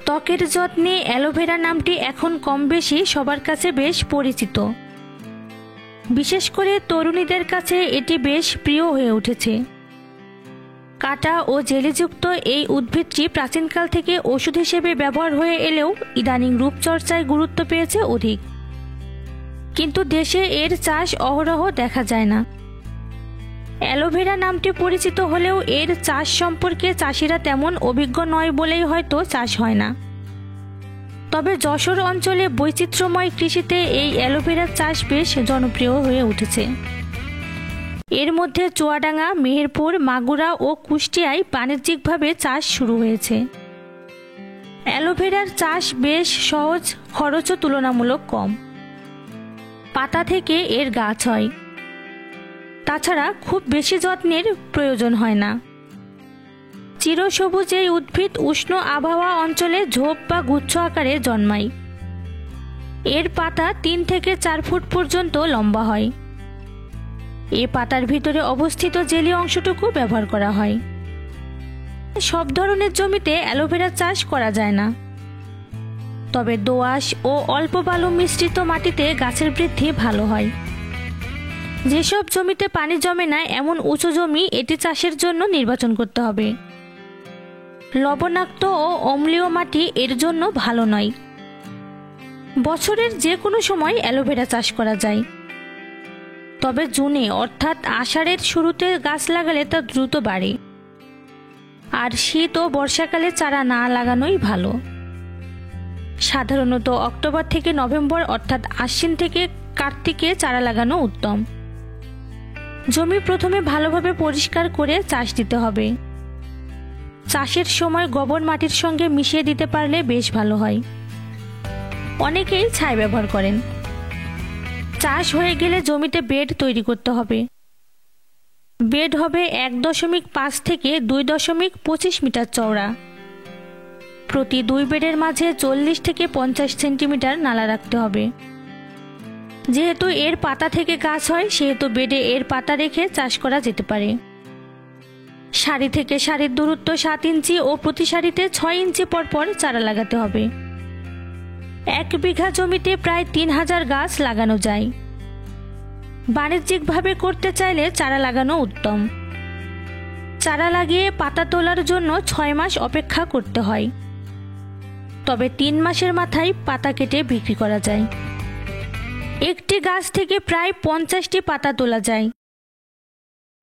ত্বকের যত্নে অ্যালোভেরা নামটি এখন কম বেশি সবার কাছে বেশ পরিচিত। বিশেষ করে তরুণীদের কাছে এটি বেশ প্রিয় হয়ে উঠেছে। কাটা ও জেলিযুক্ত এই উদ্ভিদটি প্রাচীনকাল থেকে ওষুধ হিসেবে ব্যবহার হয়ে এলেও ইদানিং রূপচর্চায় গুরুত্ব পেয়েছে অধিক। কিন্তু দেশে এর চাষ অহরহ দেখা যায় না। অ্যালোভেরা নামটি পরিচিত হলেও এর চাষ সম্পর্কে চাষিরা তেমন অভিজ্ঞ নয় বলেই হয়তো চাষ হয় না। তবে যশোর অঞ্চলে বৈচিত্র্যময় কৃষিতে এই অ্যালোভেরার চাষ বেশ জনপ্রিয় হয়ে উঠেছে। এর মধ্যে চুয়াডাঙ্গা, মেহেরপুর, মাগুরা ও কুষ্টিয়ায় বাণিজ্যিকভাবে চাষ শুরু হয়েছে। অ্যালোভেরার চাষ বেশ সহজ, খরচও তুলনামূলক কম। পাতা থেকে এর গাছ হয়। তাছাড়া খুব বেশি যত্নের প্রয়োজন হয় না। চিরসবুজ এই উদ্ভিদ উষ্ণ আবহাওয়া অঞ্চলে ঝোপ বা গুচ্ছ আকারে জন্মায়। এর পাতা 3 থেকে 4 ফুট পর্যন্ত লম্বা হয়। এ পাতার ভিতরে অবস্থিত জেলি অংশটুকু ব্যবহার করা হয়। সব ধরনের জমিতে অ্যালোভেরা চাষ করা যায় না। তবে দোআঁশ ও অল্প বালু মিশ্রিত মাটিতে গাছের বৃদ্ধি ভালো হয়। যেসব জমিতে পানি জমে না এমন উঁচু জমি এটি চাষের জন্য নির্বাচন করতে হবে। লবণাক্ত ও অম্লীয় মাটি এর জন্য ভালো নয়। বছরের যে কোনো সময় অ্যালোভেরা চাষ করা যায়। তবে জুনে অর্থাৎ আষাঢ়ের শুরুতে গাছ লাগালে তা দ্রুত বাড়ে। আর শীত ও বর্ষাকালে চারা না লাগানোই ভালো। সাধারণত অক্টোবর থেকে নভেম্বর অর্থাৎ আশ্বিন থেকে কার্তিকে চারা লাগানো উত্তম। জমি প্রথমে ভালোভাবে পরিষ্কার করে চাষ দিতে হবে। চাষের সময় গোবর মাটির সঙ্গে মিশিয়ে দিতে পারলে বেশ ভালো হয়। অনেকেই ছাই ব্যবহার করেন। চাষ হয়ে গেলে জমিতে বেড তৈরি করতে হবে। বেড হবে 1.5 থেকে 2.25 মিটার চওড়া। প্রতি 2 বেডের মাঝে 40 থেকে 50 সেন্টিমিটার নালা রাখতে হবে। যেহেতু এর পাতা থেকে গাছ হয় সেহেতু বেডে এর পাতা রেখে চাষ করা যেতে পারে। সারি থেকে সারির দূরত্ব 7 ইঞ্চি ও প্রতি সারিতে 6 ইঞ্চি পরপর চারা লাগাতে হবে। 1 বিঘা জমিতে প্রায় 3000 গাছ লাগানো যায়। বাণিজ্যিকভাবে করতে চাইলে চারা লাগানো উত্তম। চারা লাগিয়ে পাতা তোলার জন্য 6 মাস অপেক্ষা করতে হয়। তবে 3 মাসের মাথায় পাতা কেটে বিক্রি করা যায়। একটি গাছ থেকে প্রায় 50টি পাতা তোলা যায়।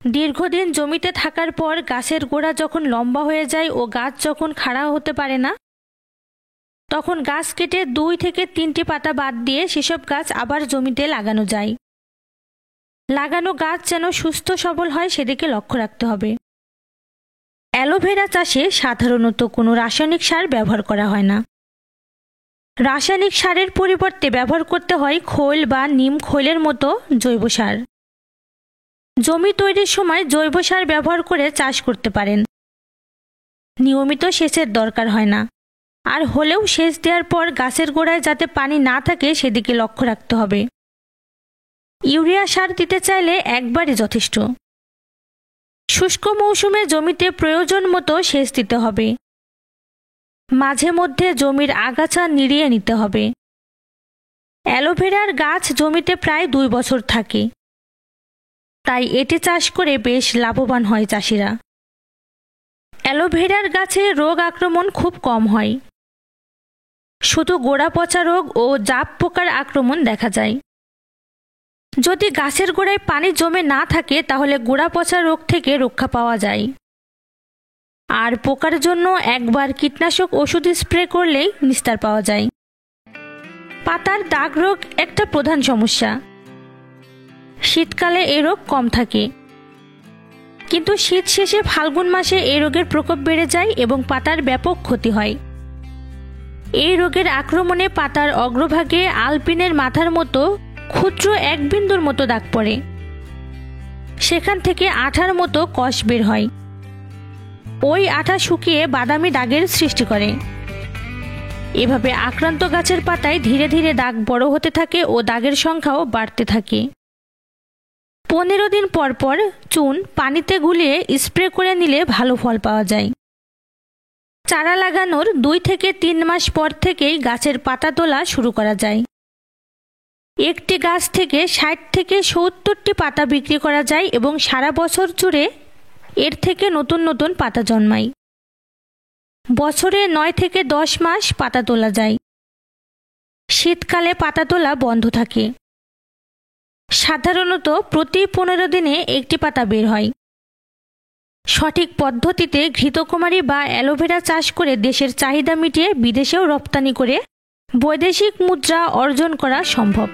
দীর্ঘদিন জমিতে থাকার পর গাছের গোড়া যখন লম্বা হয়ে যায় ও গাছ যখন খাড়া হতে পারে না, তখন গাছ কেটে 2 থেকে 3টি পাতা বাদ দিয়ে সেসব গাছ আবার জমিতে লাগানো যায়। লাগানো গাছ যেন সুস্থ সবল হয় সেদিকে লক্ষ্য রাখতে হবে। অ্যালোভেরা চাষে সাধারণত কোনো রাসায়নিক সার ব্যবহার করা হয় না। রাসায়নিক সারের পরিবর্তে ব্যবহার করতে হয় খোল বা নিম খোলের মতো জৈব সার। জমি তৈরির সময় জৈব সার ব্যবহার করে চাষ করতে পারেন। নিয়মিত সেচের দরকার হয় না। আর হলেও সেচ দেওয়ার পর গাছের গোড়ায় যাতে পানি না থাকে সেদিকে লক্ষ্য রাখতে হবে। ইউরিয়া সার দিতে চাইলে একবারই যথেষ্ট। শুষ্ক মৌসুমে জমিতে প্রয়োজন মতো সেচ দিতে হবে। মাঝে মধ্যে জমির আগাছা নিড়িয়ে নিতে হবে। অ্যালোভেরার গাছ জমিতে প্রায় 2 বছর থাকে। তাই এটি চাষ করে বেশ লাভবান হয় চাষিরা। অ্যালোভেরার গাছে রোগ আক্রমণ খুব কম হয়। শুধু গোড়া পচা রোগ ও জাপ পোকার আক্রমণ দেখা যায়। যদি গাছের গোড়ায় পানি জমে না থাকে তাহলে গোড়া পচা রোগ থেকে রক্ষা পাওয়া যায়। আর পোকার জন্য একবার কীটনাশক ওষুধ স্প্রে করলেই নিস্তার পাওয়া যায়। পাতার দাগ রোগ একটা প্রধান সমস্যা। শীতকালে এই রোগ কম থাকে, কিন্তু শীত শেষে ফাল্গুন মাসে এই রোগের প্রকোপ বেড়ে যায় এবং পাতার ব্যাপক ক্ষতি হয়। এই রোগের আক্রমণে পাতার অগ্রভাগে আলপিনের মাথার মতো ক্ষুদ্র 1 বিন্দুর মতো দাগ পড়ে। সেখান থেকে আঠার মতো কষ বের হয়। ওই আঠা শুকিয়ে বাদামি দাগের সৃষ্টি করে। এভাবে আক্রান্ত গাছের পাতায় ধীরে ধীরে দাগ বড় হতে থাকে ও দাগের সংখ্যাও বাড়তে থাকে। 15 দিন পর পর চুন পানিতে গুলিয়ে স্প্রে করে নিলে ভালো ফল পাওয়া যায়। চারা লাগানোর 2 থেকে 3 মাস পর থেকেই গাছের পাতা তোলা শুরু করা যায়। একটি গাছ থেকে 60 থেকে 70টি পাতা বিক্রি করা যায় এবং সারা বছর জুড়ে এর থেকে নতুন নতুন পাতা জন্মায়। বছরে 9 থেকে 10 মাস পাতা তোলা যায়। শীতকালে পাতা তোলা বন্ধ থাকে। সাধারণত প্রতি 15 দিনে একটি পাতা বের হয়। সঠিক পদ্ধতিতে ঘৃতকুমারী বা অ্যালোভেরা চাষ করে দেশের চাহিদা মিটিয়ে বিদেশেও রপ্তানি করে বৈদেশিক মুদ্রা অর্জন করা সম্ভব।